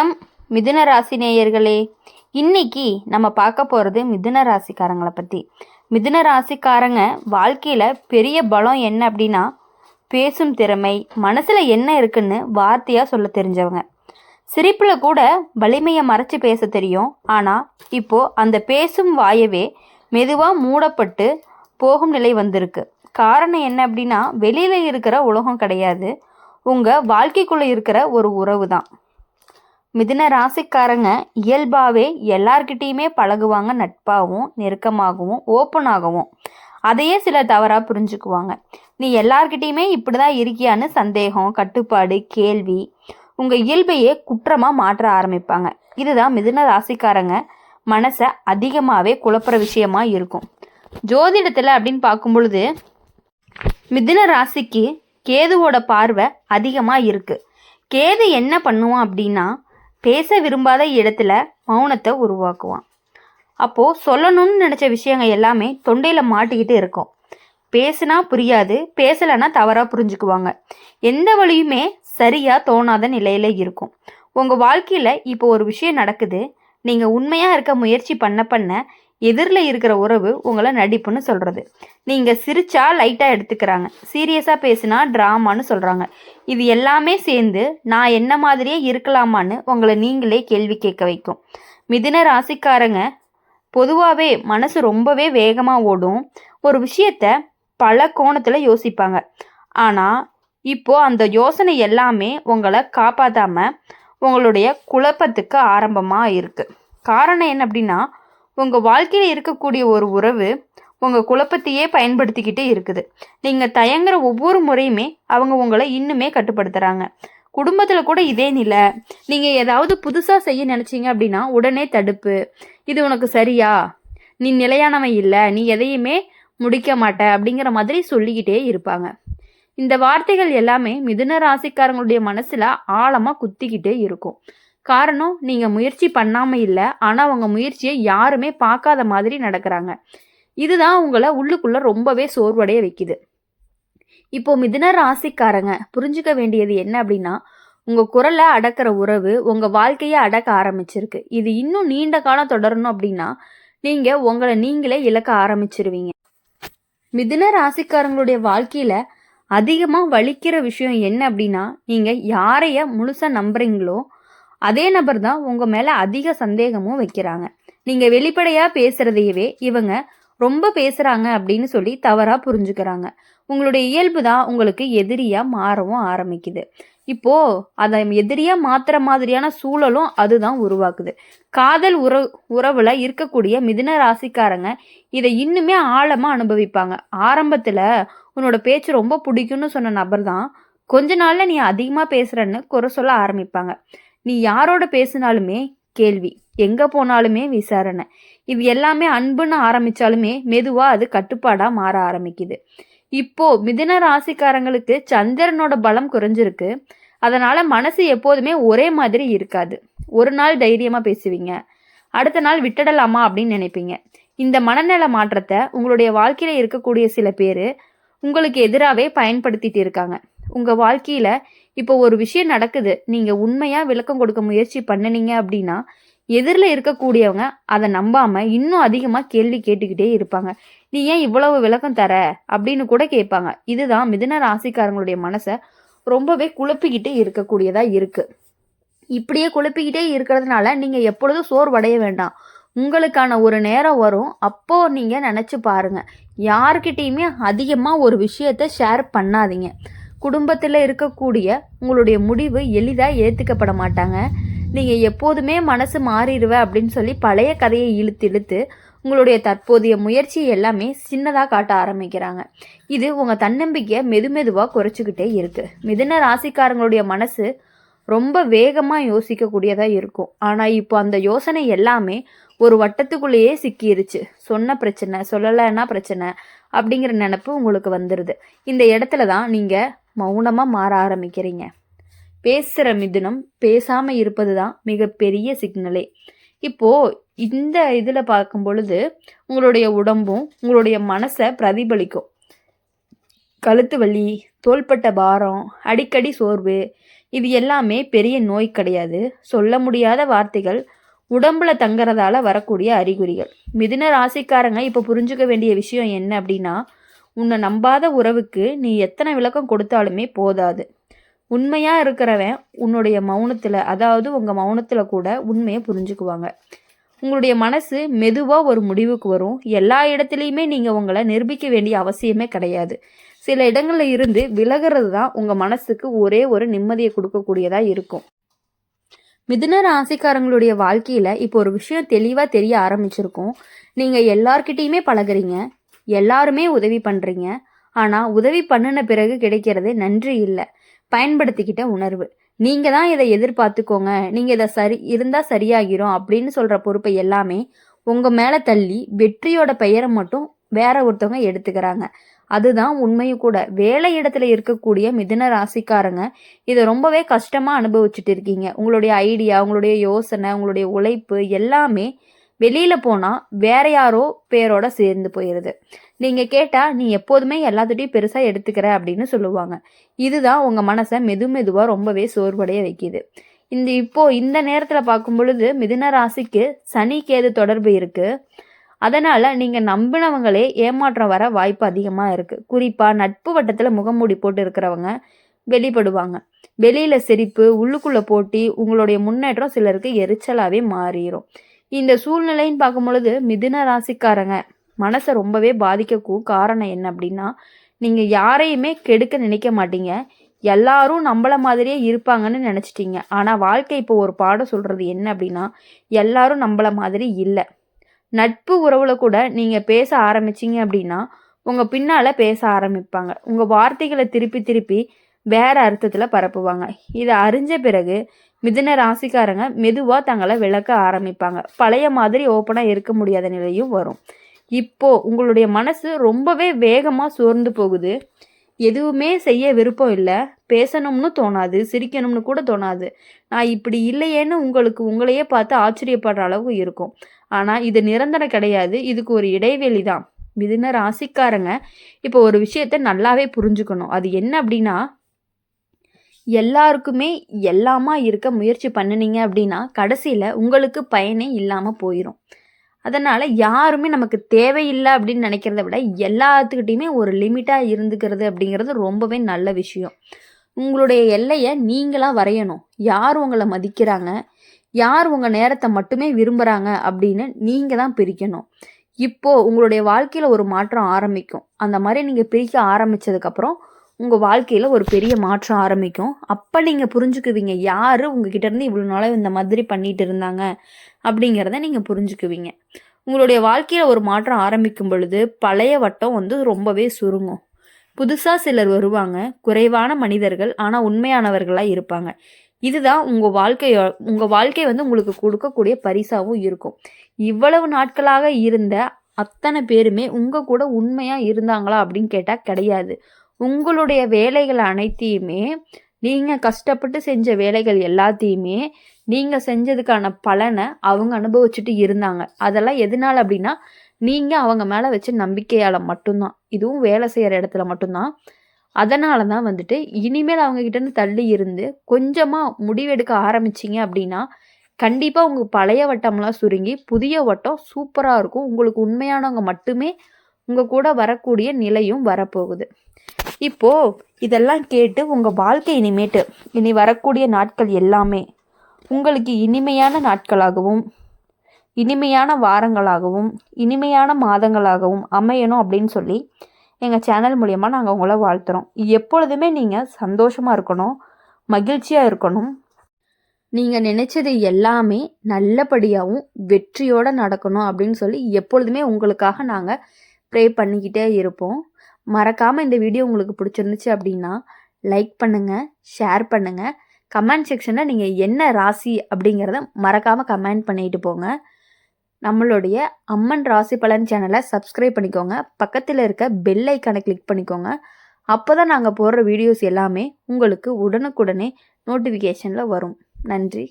நம் மிதுன ராசி நேயர்களே, இன்னைக்கு நம்ம பார்க்க போகிறது மிதுன ராசிக்காரங்களை பற்றி. மிதுன ராசிக்காரங்க வாழ்க்கையில் பெரிய பலம் என்ன அப்படின்னா, பேசும் திறமை, மனசில் என்ன இருக்குன்னு வார்த்தையாக சொல்ல தெரிஞ்சவங்க. சிரிப்பில் கூட வலிமையை மறைச்சி பேச தெரியும். ஆனால் இப்போது அந்த பேசும் வாயவே மெதுவாக மூடப்பட்டு போகும் நிலை வந்திருக்கு. காரணம் என்ன அப்படின்னா, வெளியில் இருக்கிற உலகம் கிடையாது, உங்கள் வாழ்க்கைக்குள்ளே இருக்கிற ஒரு உறவு தான். மிதுன ராசிக்காரங்க இயல்பாகவே எல்லார்கிட்டேயுமே பழகுவாங்க, நட்பாகவும் நெருக்கமாகவும் ஓப்பனாகவும். அதையே சிலர் தவறாக புரிஞ்சுக்குவாங்க. நீ எல்லார்கிட்டேயுமே இப்படி தான் இருக்கியான்னு சந்தேகம், கட்டுப்பாடு, கேள்வி, உங்கள் இயல்பையே குற்றமாக மாற்ற ஆரம்பிப்பாங்க. இதுதான் மிதுன ராசிக்காரங்க மனசை அதிகமாகவே குழப்புற விஷயமா இருக்கும். ஜோதிடத்தில் அப்படின்னு பார்க்கும் பொழுது மிதுன ராசிக்கு கேதுவோட பார்வை அதிகமாக இருக்குது. கேது என்ன பண்ணுவான் அப்படின்னா, பேச விரும்பாத இடத்துல மௌனத்தை உருவாக்குவான். அப்போது சொல்லணும்னு நினச்ச விஷயங்கள் எல்லாமே தொண்டையில் மாட்டிக்கிட்டு இருக்கும். பேசுனா புரியாது, பேசலைன்னா தவறாக புரிஞ்சுக்குவாங்க. எந்த வழியுமே சரியாக தோணாத நிலையில் இருக்கும். உங்கள் வாழ்க்கையில் இப்போ ஒரு விஷயம் நடக்குது, நீங்கள் உண்மையாக இருக்க முயற்சி பண்ண எதிரில் இருக்கிற உறவு உங்களை நடிப்புன்னு சொல்கிறது. நீங்கள் சிரிச்சா லைட்டாக எடுத்துக்கிறாங்க, சீரியஸாக பேசுனா ட்ராமான்னு சொல்கிறாங்க. இது எல்லாமே சேர்ந்து நான் என்ன மாதிரியே இருக்கலாமான்னு உங்களை நீங்களே கேள்வி கேட்க வைக்கும். மிதுன ராசிக்காரங்க பொதுவாகவே மனசு ரொம்பவே வேகமாக ஓடும். ஒரு விஷயத்த பல கோணத்தில் யோசிப்பாங்க. ஆனால் இப்போது அந்த யோசனை எல்லாமே உங்களை காப்பாற்றாமல் உங்களுடைய குழப்பத்துக்கு ஆரம்பமாக இருக்குது. காரணம் என்ன அப்படின்னா, உங்கள் வாழ்க்கையில் இருக்கக்கூடிய ஒரு உறவு உங்கள் குழப்பத்தையே பயன்படுத்திக்கிட்டே இருக்குது. நீங்கள் தயங்குற ஒவ்வொரு முறையுமே அவங்க உங்களை இன்னுமே கட்டுப்படுத்துகிறாங்க. குடும்பத்தில் கூட இதே நிலை. நீங்கள் ஏதாவது புதுசாக செய்ய நினச்சிங்க அப்படின்னா உடனே தடுப்பு, இது உனக்கு சரியா, நீ நிலையானவன் இல்லை, நீ எதையுமே முடிக்க மாட்ட அப்படிங்கிற மாதிரி சொல்லிக்கிட்டே இருப்பாங்க. இந்த வார்த்தைகள் எல்லாமே மிதுன ராசிக்காரங்களுடைய மனசில் ஆழமாக குத்திக்கிட்டே இருக்கும். காரணம், நீங்கள் முயற்சி பண்ணாமல் இல்லை, ஆனால் அவங்க முயற்சியை யாருமே பார்க்காத மாதிரி நடக்கிறாங்க. இதுதான் உங்களை உள்ளுக்குள்ளே ரொம்பவே சோர்வடைய வைக்குது. இப்போ மிதுன ராசிக்காரங்க புரிஞ்சுக்க வேண்டியது என்ன அப்படின்னா, உங்கள் குரலை அடக்கிற உறவு உங்கள் வாழ்க்கையை அடக்க ஆரம்பிச்சிருக்கு. இது இன்னும் நீண்ட காலம் தொடரணும் அப்படின்னா நீங்கள் உங்களை நீங்களே இழக்க ஆரம்பிச்சிருவீங்க. மிதுன ராசிக்காரங்களுடைய வாழ்க்கையில் அதிகமாக வலிக்கிற விஷயம் என்ன அப்படின்னா, நீங்கள் யாரைய முழுசாக நம்புறீங்களோ அதே நபர் தான் உங்கள் மேலே அதிக சந்தேகமும் வைக்கிறாங்க. நீங்கள் வெளிப்படையாக பேசுகிறதையவே இவங்க ரொம்ப பேசுகிறாங்க அப்படின்னு சொல்லி தவறாக புரிஞ்சுக்கிறாங்க. உங்களுடைய இயல்பு தான் உங்களுக்கு எதிரியாக மாறவும் ஆரம்பிக்குது. இப்போது அதை எதிரியாக மாற்றுற மாதிரியான சூழலும் அதுதான் உருவாக்குது. காதல் உறவில் இருக்கக்கூடிய மிதுன ராசிக்காரங்க இதை இன்னுமே ஆழமாக அனுபவிப்பாங்க. ஆரம்பத்தில் உன்னோட பேச்சு ரொம்ப பிடிக்கும்னு சொன்ன நபர் தான் கொஞ்ச நாளில் நீ அதிகமாக பேசுகிறன்னு குறை சொல்ல ஆரம்பிப்பாங்க. நீ யாரோட பேசினாலுமே கேள்வி, எங்கே போனாலுமே விசாரணை, இது எல்லாமே அன்புன்னு ஆரம்பித்தாலுமே மெதுவாக அது கட்டுப்பாடாக மாற ஆரம்பிக்குது. இப்போது மிதுன ராசிக்காரங்களுக்கு சந்திரனோட பலம் குறைஞ்சிருக்கு. அதனால் மனசு எப்போதுமே ஒரே மாதிரி இருக்காது. ஒரு நாள் தைரியமாக பேசுவீங்க, அடுத்த நாள் விட்டுடலாமா அப்படின்னு நினைப்பீங்க. இந்த மனநல மாற்றத்தை உங்களுடைய வாழ்க்கையில் இருக்கக்கூடிய சில பேர் உங்களுக்கு எதிராகவே பயன்படுத்திட்டு இருக்காங்க. உங்கள் வாழ்க்கையில் இப்போ ஒரு விஷயம் நடக்குது, நீங்கள் உண்மையாக விளக்கம் கொடுக்க முயற்சி பண்ணினீங்க அப்படின்னா எதிரில் இருக்கக்கூடியவங்க அதை நம்பாமல் இன்னும் அதிகமாக கேள்வி கேட்டுக்கிட்டே இருப்பாங்க. நீ ஏன் இவ்வளவு விளக்கம் தர அப்படின்னு கூட கேட்பாங்க. இதுதான் மிதுன ராசிக்காரங்களுடைய மனசை ரொம்பவே குழப்பிக்கிட்டே இருக்கக்கூடியதாக இருக்குது. இப்படியே குழப்பிக்கிட்டே இருக்கிறதுனால நீங்கள் எப்பொழுதும் சோர்வடைய வேண்டாம். உங்களுக்கான ஒரு நேரம் வரும், அப்போது நீங்கள் நினச்சி பாருங்கள். யார்கிட்டையுமே அதிகமாக ஒரு விஷயத்தை ஷேர் பண்ணாதீங்க. குடும்பத்தில் இருக்கக்கூடிய உங்களுடைய முடிவு எளிதாக ஏற்றுக்கப்பட மாட்டாங்க. நீங்கள் எப்போதுமே மனசு மாறிடுவ அப்படின்னு சொல்லி பழைய கதையை இழுத்து உங்களுடைய தற்போதைய முயற்சி எல்லாமே சின்னதாக காட்ட ஆரம்பிக்கிறாங்க. இது உங்கள் தன்னம்பிக்கையை மெதுவாக குறைச்சிக்கிட்டே இருக்குது. மிதுன ராசிக்காரங்களுடைய மனசு ரொம்ப வேகமாக யோசிக்கக்கூடியதாக இருக்கும். ஆனால் இப்போ அந்த யோசனை எல்லாமே ஒரு வட்டத்துக்குள்ளேயே சிக்கிருச்சு. சொன்ன பிரச்சனை, சொல்லலைன்னா பிரச்சனை அப்படிங்கிற நினப்பு உங்களுக்கு வந்துடுது. இந்த இடத்துல தான் நீங்கள் மௌனமாக மாற ஆரம்பிக்கிறீங்க. பேசுகிற மிதுனம் பேசாமல் இருப்பது தான் மிகப்பெரிய சிக்னலே. இப்போது இந்த இதில் பார்க்கும் பொழுது உங்களுடைய உடம்பும் உங்களுடைய மனசை பிரதிபலிக்கும். கழுத்து வலி, தோள்பட்ட பாரம், அடிக்கடி சோர்வு, இது எல்லாமே பெரிய நோய் கிடையாது. சொல்ல முடியாத வார்த்தைகள் உடம்புல தங்குறதால வரக்கூடிய அறிகுறிகள். மிதுன ராசிக்காரங்க இப்போ புரிஞ்சுக்க வேண்டிய விஷயம் என்ன அப்படின்னா, உன்னை நம்பாத உறவுக்கு நீ எத்தனை விளக்கம் கொடுத்தாலுமே போதாது. உண்மையா இருக்கிறவன் உன்னுடைய மௌனத்துல, அதாவது உங்க மௌனத்துல கூட உண்மையை புரிஞ்சுக்குவாங்க. உங்களுடைய மனசு மெதுவா ஒரு முடிவுக்கு வரும். எல்லா இடத்துலையுமே நீங்க உங்களை நிரூபிக்க வேண்டிய அவசியமே கிடையாது. சில இடங்கள்ல இருந்து விலகிறது தான் உங்க மனசுக்கு ஒரே ஒரு நிம்மதியை கொடுக்கக்கூடியதா இருக்கும். மிதுன ராசிக்காரங்களுடைய வாழ்க்கையில இப்போ ஒரு விஷயம் தெளிவா தெரிய ஆரம்பிச்சிருக்கும். நீங்க எல்லார்கிட்டயுமே பழகுறீங்க, எல்லாருமே உதவி பண்றீங்க. ஆனா உதவி பண்ணின பிறகு கிடைக்கிறது நன்றி இல்லை, பயன்படுத்திக்கிட்ட உணர்வு. நீங்க தான் இதை எதிர்பார்த்துக்கோங்க, நீங்க இதை இருந்தா சரியாகிரும் அப்படின்னு சொல்ற பொறுப்பை எல்லாமே உங்க மேல தள்ளி வெற்றியோட பெயரை மட்டும் வேற ஒருத்தவங்க எடுத்துக்கிறாங்க. அதுதான் உண்மையும் கூட. வேலை இடத்துல இருக்கக்கூடிய மிதுன ராசிக்காரங்க இதை ரொம்பவே கஷ்டமா அனுபவிச்சுட்டு இருக்கீங்க. உங்களுடைய ஐடியா, உங்களுடைய யோசனை, உங்களுடைய உழைப்பு எல்லாமே வெளியில போனா வேற யாரோ பேரோட சேர்ந்து போயிருது. நீங்க கேட்டா நீ எப்போதுமே எல்லாத்துட்டையும் பெருசா எடுத்துக்கிற அப்படின்னு சொல்லுவாங்க. இதுதான் உங்க மனசை மெதுவா ரொம்பவே சோர்வடைய வைக்குது. இந்த நேரத்துல பார்க்கும் பொழுது மிதுன ராசிக்கு சனி கேது தொடர்பு இருக்கு. அதனால நீங்க நம்பினவங்களே ஏமாற்றம் வர வாய்ப்பு அதிகமா இருக்கு. குறிப்பா நட்பு வட்டத்துல முகமூடி போட்டு இருக்கிறவங்க வெளிப்படுவாங்க. வெளியில சிரிப்பு, உள்ளுக்குள்ள போட்டி, உங்களுடைய முன்னேற்றம் சிலருக்கு எரிச்சலாவே மாறிடும். இந்த சூழ்நிலைன்னு பார்க்கும் பொழுது மிதுன ராசிக்காரங்க மனசை ரொம்பவே பாதிக்கக்கும் காரணம் என்ன அப்படின்னா, நீங்க யாரையுமே கெடுக்க நினைக்க மாட்டீங்க. எல்லாரும் நம்மள மாதிரியே இருப்பாங்கன்னு நினைச்சிட்டீங்க. ஆனா வாழ்க்கை இப்போ ஒரு பாடம் சொல்றது என்ன அப்படின்னா, எல்லாரும் நம்மள மாதிரி இல்லை. நட்பு உறவுல கூட நீங்க பேச ஆரம்பிச்சீங்க அப்படின்னா உங்க பின்னால பேச ஆரம்பிப்பாங்க. உங்க வார்த்தைகளை திருப்பி வேற அர்த்தத்துல பரப்புவாங்க. இதை அறிஞ்ச பிறகு மிதுன ராசிக்காரங்க மெதுவா தங்களை விளக்க ஆரம்பிப்பாங்க. பழைய மாதிரி ஓப்பனா இருக்க முடியாத நிலையும் வரும். இப்போ உங்களுடைய மனசு ரொம்பவே வேகமா சோர்ந்து போகுது. எதுவுமே செய்ய விருப்பம் இல்லை, பேசணும்னு தோணாது, சிரிக்கணும்னு கூட தோணாது. நான் இப்படி இல்லையேன்னு உங்களையே பார்த்து ஆச்சரியப்படுற அளவு இருக்கும். ஆனா இது நிரந்தரம் கிடையாது, இதுக்கு ஒரு இடைவெளி தான். மிதுன ராசிக்காரங்க இப்போ ஒரு விஷயத்த நல்லாவே புரிஞ்சுக்கணும். அது என்ன அப்படின்னா, எல்லாருக்குமே எல்லாமா இருக்க முயற்சி பண்ணினீங்க அப்படின்னா கடைசியில உங்களுக்கு பயனே இல்லாம போயிடும். அதனால யாருமே நமக்கு தேவையில்லை அப்படின்னு நினைக்கிறத விட எல்லாத்துக்கிட்டையுமே ஒரு லிமிட்டா இருந்துக்கிறது அப்படிங்கிறது ரொம்பவே நல்ல விஷயம். உங்களுடைய எல்லையை நீங்களா வரையணும். யார் உங்களை மதிக்கிறாங்க, யார் உங்க நேரத்தை மட்டுமே விரும்புறாங்க அப்படின்னு நீங்க தான் பிரிக்கணும். இப்போ உங்களுடைய வாழ்க்கையில ஒரு மாற்றம் ஆரம்பிக்கும். அந்த மாதிரி நீங்க பிரிக்க ஆரம்பிச்சதுக்கு அப்புறம் உங்க வாழ்க்கையில ஒரு பெரிய மாற்றம் ஆரம்பிக்கும். அப்ப நீங்க புரிஞ்சுக்குவீங்க யாரு உங்ககிட்ட இருந்து இவ்வளவு நாளா இந்த மாதிரி பண்ணிட்டு இருந்தாங்க அப்படிங்கிறத நீங்க புரிஞ்சுக்குவீங்க. உங்களுடைய வாழ்க்கையில ஒரு மாற்றம் ஆரம்பிக்கும் பொழுது பழைய வட்டம் ரொம்பவே சுருங்கும். புதுசா சிலர் வருவாங்க, குறைவான மனிதர்கள், ஆனா உண்மையானவர்களா இருப்பாங்க. இதுதான் உங்க வாழ்க்கை உங்களுக்கு கொடுக்கக்கூடிய பரிசாவும் இருக்கும். இவ்வளவு நாட்களாக இருந்த அத்தனை பேருமே உங்க கூட உண்மையா இருந்தாங்களா அப்படின்னு கேட்டா கிடையாது. உங்களுடைய வேலைகள் அனைத்தையுமே, நீங்க கஷ்டப்பட்டு செஞ்ச வேலைகள் எல்லாத்தையுமே நீங்க செஞ்சதுக்கான பலனை அவங்க அனுபவிச்சுட்டு இருந்தாங்க. அதெல்லாம் எதனால அப்படின்னா, நீங்க அவங்க மேல வச்ச நம்பிக்கையால மட்டும்தான். இதுவும் வேலை செய்யற இடத்துல மட்டும்தான். அதனால தான் இனிமேல் அவங்க கிட்ட இருந்து தள்ளி இருந்து கொஞ்சமா முடிவெடுக்க ஆரம்பிச்சிங்க அப்படின்னா கண்டிப்பா உங்க பழைய வட்டம்லாம் சுருங்கி புதிய வட்டம் சூப்பரா இருக்கும். உங்களுக்கு உண்மையானவங்க மட்டுமே உங்க கூட வரக்கூடிய நிலையும் வரப்போகுது. இப்போ இதெல்லாம் கேட்டு உங்க வாழ்க்கை இனி வரக்கூடிய நாட்கள் எல்லாமே உங்களுக்கு இனிமையான நாட்களாகவும், இனிமையான வாரங்களாகவும், இனிமையான மாதங்களாகவும் அமையணும் அப்படின்னு சொல்லி எங்கள் சேனல் மூலயமா நாங்கள் உங்களை வாழ்த்துறோம். எப்பொழுதுமே நீங்கள் சந்தோஷமாக இருக்கணும், மகிழ்ச்சியாக இருக்கணும். நீங்கள் நினைச்சது எல்லாமே நல்லபடியாகவும் வெற்றியோடு நடக்கணும் அப்படின்னு சொல்லி எப்பொழுதுமே உங்களுக்காக நாங்கள் ப்ரே பண்ணிக்கிட்டே இருப்போம். மறக்காமல் இந்த வீடியோ உங்களுக்கு பிடிச்சிருந்துச்சு அப்படின்னா லைக் பண்ணுங்கள், ஷேர் பண்ணுங்கள். கமெண்ட் செக்ஷனில் நீங்கள் என்ன ராசி அப்படிங்கிறத மறக்காமல் கமெண்ட் பண்ணிட்டு போங்க. நம்மளுடைய அம்மன் ராசி பலன் சேனலை சப்ஸ்கிரைப் பண்ணிக்கோங்க. பக்கத்தில் இருக்க பெல் ஐக்கானை கிளிக் பண்ணிக்கோங்க. அப்போ தான் நாங்கள் போடுற வீடியோஸ் எல்லாமே உங்களுக்கு உடனுக்குடனே நோட்டிஃபிகேஷனில் வரும். நன்றி.